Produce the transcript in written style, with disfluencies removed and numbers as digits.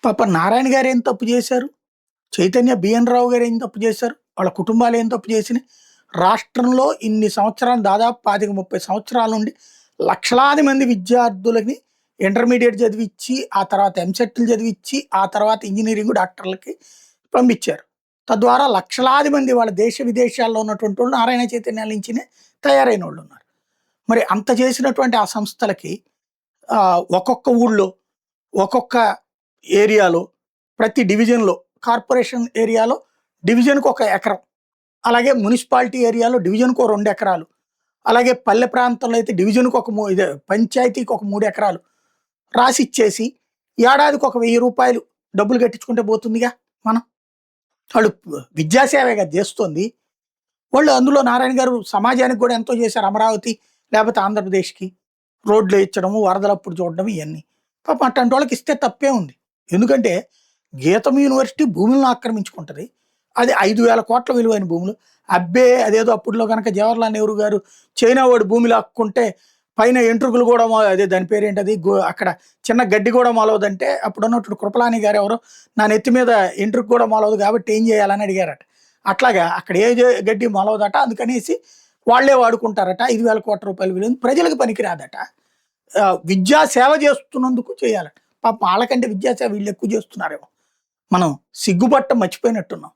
పాపం నారాయణ గారు ఏం తప్పు చేశారు? చైతన్య బిఎన్ రావు గారు ఏం తప్పు చేశారు? వాళ్ళ కుటుంబాలు ఏం తప్పు చేసినాయి? రాష్ట్రంలో ఇన్ని సంవత్సరాలు దాదాపు 25, 30 సంవత్సరాల నుండి లక్షలాది మంది విద్యార్థులని ఇంటర్మీడియేట్ చదివిచ్చి, ఆ తర్వాత ఎంసెట్‌లు చదివిచ్చి, ఆ తర్వాత ఇంజినీరింగ్ డాక్టర్లకి పంపించారు. తద్వారా లక్షలాది మంది వాళ్ళ దేశ విదేశాల్లో ఉన్నటువంటి నారాయణ చైతన్యాల నుంచినే తయారైనోళ్ళున్నారు. మరి అంత చేసినటువంటి ఆ సంస్థలకి ఒక్కొక్క ఊళ్ళో, ఒక్కొక్క ఏరియాలో, ప్రతి డివిజన్‌లో, కార్పొరేషన్ ఏరియాలో డివిజన్‌కి 1 ఎకరం. అలాగే మున్సిపాలిటీ ఏరియాలో డివిజన్‌కో 2 ఎకరాలు. అలాగే పల్లె ప్రాంతంలో అయితే డివిజన్‌కి ఒక ఇదే పంచాయతీకి ఒక 3 ఎకరాలు రాసిచ్చేసి, ఏడాదికి ఒక రూ. 1000 డబ్బులు కట్టించుకుంటే పోతుందిగా మనం. వాళ్ళు విద్యాసేవే కదా చేస్తోంది. వాళ్ళు అందులో నారాయణ గారు సమాజానికి కూడా ఎంతో చేశారు. అమరావతి లేకపోతే ఆంధ్రప్రదేశ్‌కి రోడ్లు ఏయించడము, వరదలప్పుడు చూడడం ఇయన్నీ. పాపం అట్లాంటి వాళ్ళకి ఇస్తే తప్పే ఉంది. ఎందుకంటే గీతం యూనివర్సిటీ భూములను ఆక్రమించుకుంటది. అది 5,000 కోట్ల విలువైన భూములు. అబ్బే! అదేదో అప్పట్లో గనక జవహర్లాల్ నెహ్రూ గారు చైనా వాడి భూమి లాక్కుంటే పైన ఎంట్రుకలు కూడా అదే దాని పేరేంటది అక్కడ చిన్న గడ్డి కూడా మొలవదంటే అప్పుడున్నటువంటి కృపలాని గారు ఎవరో నా నెత్తి మీద ఎంట్రుక కూడా మొలవదు కాబట్టి ఏం చేయాలని అడిగారట. అట్లాగా అక్కడ ఏ గడ్డి మొలవదట, అందుకనేసి వాళ్ళే వాడుకుంటారట. 5,000 కోట్ల రూపాయల విలువైంది. ప్రజలకు పనికిరాదట. విద్యా సేవ చేస్తున్నందుకు చేయాలట. పాపం ఆళ్ళకంటే విద్యా సేవ వీళ్ళు ఎక్కువ చేస్తున్నారేమో. మనం సిగ్గుపడటం మర్చిపోయినట్టున్నాం.